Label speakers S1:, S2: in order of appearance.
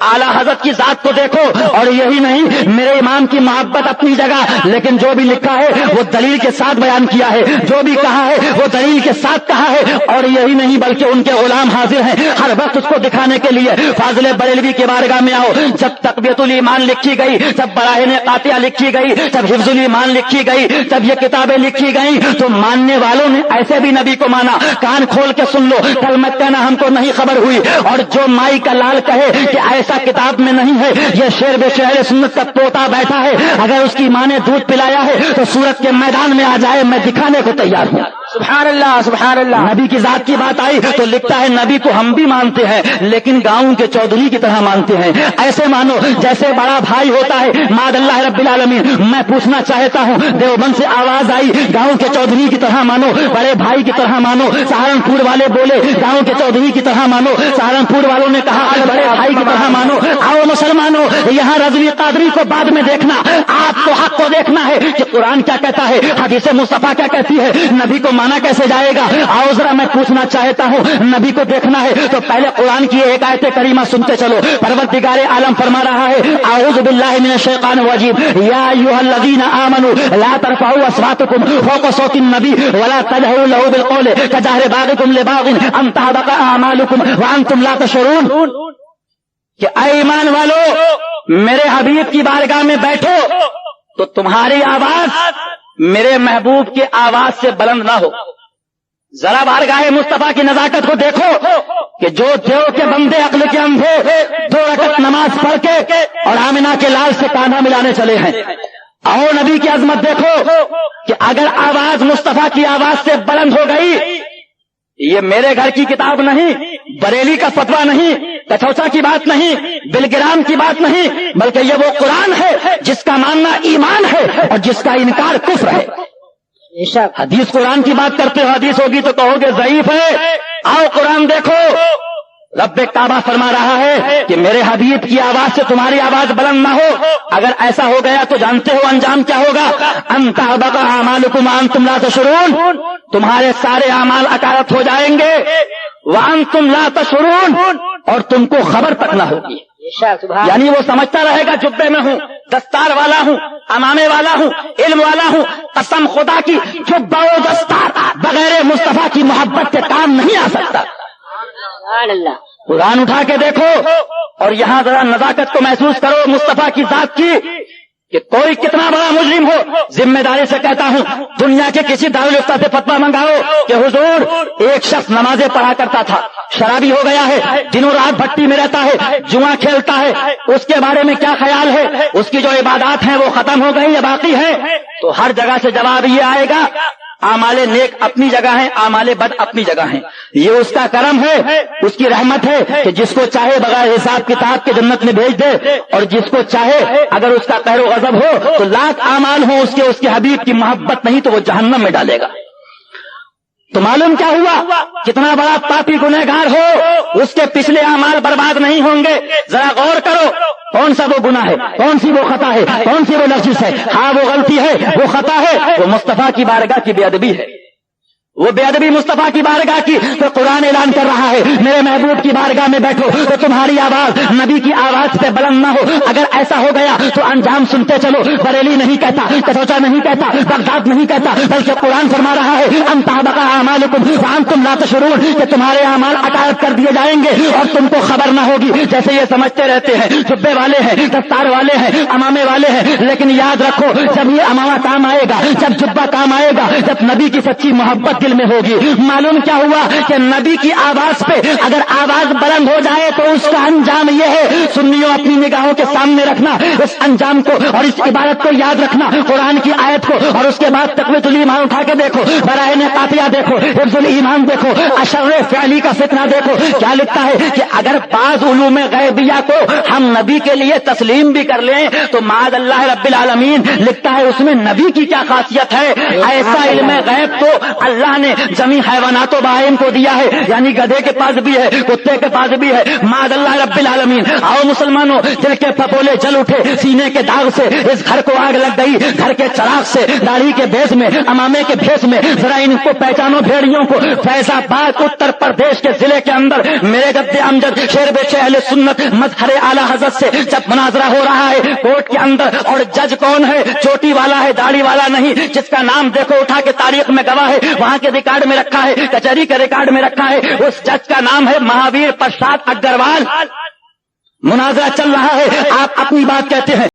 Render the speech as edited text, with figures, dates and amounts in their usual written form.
S1: आला हजरत की जात को देखो। और यही नहीं, मेरे इमाम की मोहब्बत अपनी जगह, लेकिन जो भी लिखा है वो दलील के साथ बयान किया है, जो भी कहा है वो दलील के साथ कहा है। और यही नहीं बल्कि उनके गुलाम हाजिर हैं हर वक्त उसको दिखाने के लिए। फाजिल बरेलवी की बारगाह में आओ, जब तकबीयतुल ईमान लिखी गई, जब बराहिन कातिया लिखी गई, जब हिफ्जुल ईमान लिखी गई, जब ये किताबें लिखी गई, तो मानने वालों ने ऐसे भी नबी को माना। कान खोल के सुन लो, कल मत कहना हमको नहीं खबर हुई। और जो माई का लाल कहे कि ऐसा किताब में नहीं है, ये शेर बेशहर सुन्नत का पोता बैठा है, अगर उसकी माँ ने दूध पिलाया है तो सूरत के मैदान में आ जाए, मैं दिखाने को तैयार हूँ।
S2: सुभान अल्लाह, सुभान अल्लाह।
S1: नबी की जात की बात आई तो लिखता है नबी को हम भी मानते हैं, लेकिन गांव के चौधरी की तरह मानते हैं। ऐसे मानो जैसे बड़ा भाई होता है। मादअल्लाह रब्बिल आलमीन, मैं पूछना चाहता हूँ, देवबंद से आवाज आई गांव के चौधरी की तरह मानो, बड़े भाई की तरह मानो। सहारनपुर वाले बोले गांव के चौधरी की तरह मानो, सहारनपुर वालों ने कहा बड़े भाई की तरह मानो। आओ मुसलमानों, यहाँ रज़वी कादरी को बाद में देखना, आपको हक को देखना है कि कुरान क्या कहता है, हदीस मुस्तफा क्या कहती है, नबी को माना कैसे जाएगा। आओ जरा मैं पूछना चाहता हूँ, नबी को देखना है तो पहले कुरान की एक आयत करीमा सुनते चलो। परवरदिगार आलम फरमा रहा है, आऊज़ु बिल्लाहि मिनश शैतानिर रजीम, या अय्युहल्लज़ीना आमनू ला तरफ़ऊ अस्वातकुम फ़ौक़ सौतिन नबी वला तजहरु लहू बिलक़ौल कजहरि बाग़िकुम लिबाग़िन अन तहबता अअमालुकुम व अंतुम ला तशऊरून। कि ऐ ईमान वालो, मेरे हबीब की बारगाह में बैठो तो तुम्हारी आवाज मेरे महबूब की आवाज से बुलंद ना हो। जरा बारगाह मुस्तफा की नजाकत को देखो कि जो देव के बंदे अक्ल के अंधे 2 रकअत नमाज पढ़ के और आमिना के लाल से कान्हा मिलाने चले हैं। आओ नबी की अजमत देखो कि अगर आवाज मुस्तफा की आवाज से बुलंद हो गई, ये मेरे घर की किताब नहीं, बरेली का फतवा नहीं, कछौचा की बात नहीं, बिलग्राम की बात नहीं, बल्कि ये वो कुरान है जिसका मानना ईमान है और जिसका इनकार कुफ्र है। हदीस कुरान की बात करते हो, हदीस होगी तो कहोगे ज़ईफ है। आओ कुरान देखो, रब्बे काबा फरमा रहा है कि मेरे हबीब की आवाज से तुम्हारी आवाज बुलंद ना हो। अगर ऐसा हो गया तो जानते हो अंजाम क्या होगा। अन तहबता अमालुकुम व अंतुम ला तशऊरून, तुम्हारे सारे अमाल अकारत हो जाएंगे। व अंतुम ला तशऊरून, और तुमको खबर तक ना होगी। यानी वो समझता रहेगा जुब्बे में हूँ, दस्तार वाला हूँ, अमामे वाला हूँ, इल्म वाला हूँ। कसम खुदा की, जुब्बा व दस्तार बगैर मुस्तफा की मोहब्बत के काम नहीं आ सकता। कुरान उठा के देखो और यहाँ जरा नजाकत को महसूस करो मुस्तफा की जात की, कि कोई कितना बड़ा मुजरिम हो, जिम्मेदारी से कहता हूँ, दुनिया के किसी दारुल इफ्ता से फतवा मंगाओ कि हुजूर एक शख्स नमाजें पढ़ा करता था, शराबी हो गया है, दिनों रात भट्टी में रहता है, जुआ खेलता है, उसके बारे में क्या ख्याल है, उसकी जो इबादत हैं वो खत्म हो गई या बाकी है। तो हर जगह से जवाब ये आएगा, आमाले नेक अपनी जगह है, आमाले बद अपनी जगह है। ये उसका करम है, उसकी रहमत है कि जिसको चाहे बगैर हिसाब किताब के जन्नत में भेज दे, और जिसको चाहे अगर उसका कहर गजब हो तो लाख आमाल हो उसके हबीब की मोहब्बत नहीं तो वो जहन्नम में डालेगा। तो मालूम क्या हुआ, कितना बड़ा पापी गुनहगार हो उसके पिछले अमाल बर्बाद नहीं होंगे। जरा गौर करो, कौन सा वो गुनाह है, कौन सी वो खता है, कौन सी वो लफ्ज़ है। हाँ वो गलती है, वो खता है, वो मुस्तफा की बारगाह की बेअदबी है, वो बेअदबी मुस्तफा की बारगाह की। तो कुरान ऐलान कर रहा है, मेरे महबूब की बारगाह में बैठो तो तुम्हारी आवाज नबी की आवाज से बुलंद ना हो। अगर ऐसा हो गया तो अंजाम सुनते चलो। बरेली नहीं कहता, कछौचा नहीं कहता, बगदाद नहीं कहता, बल्कि कुरान फरमा रहा है अन तहबता अमालुकुम व अंतुम ला तशऊरून, कि तुम्हारे अमाल अकारत कर दिए जाएंगे और तुमको खबर ना होगी। जैसे ये समझते रहते हैं जुब्बे वाले हैं, दस्तार वाले हैं, अमामे वाले हैं, लेकिन याद रखो जब ये अमामा काम आएगा, जब जुब्बा काम आएगा, जब नबी की सच्ची मोहब्बत दिल में होगी। मालूम क्या हुआ कि नबी की आवाज पे अगर आवाज बुलंद हो जाए तो उसका अंजाम यह है, सुन्नियों अपनी निगाहों के सामने रखना इस अंजाम को और इस इबारत को याद रखना, कुरान की आयत को, और उसके बाद तक़वीतुल ईमान उठा के देखो, बराहिन कातिया देखो, हिफ्जुल ईमान देखो, अशर्र फ़िअली का फितना देखो। क्या लिखता है कि अगर बाज़ उलूम गैबिया को हम नबी के लिए तस्लीम भी कर लें तो माअल्लाह रब्बिल आलमीन लिखता है उसमें नबी की क्या खासियत है। ऐसा इल्म गैब तो अल्लाह نے जमी हैवानातो बहाइम को दिया है, यानी गधे के पास भी है, कुत्ते के पास भी है। माद अल्लाह रब्बिल आलमीन। आओ मुसलमानों, दिल के फपोले जल उठे, सीने के दाग से इस घर को आग लग गई, घर के चराग से, दाढ़ी के भेष में, अमामे के भेष में, जरा इनको पहचानो भेड़ियों को। फैजाबाद उत्तर प्रदेश के जिले के अंदर मेरे गद्दे अमजद शेर बेचे अहले सुन्नत मजहर आला हजरत से जब मुनाजरा हो रहा है कोर्ट के अंदर, और जज कौन है? चोटी वाला है, दाढ़ी वाला नहीं, जिसका नाम देखो उठा के तारीख में गवाह है, वहां के रिकॉर्ड में रखा है, कचहरी के रिकॉर्ड में रखा है। उस जज का नाम है महावीर प्रसाद अग्रवाल। मुनाजरा चल रहा है, आप अपनी बात कहते हैं।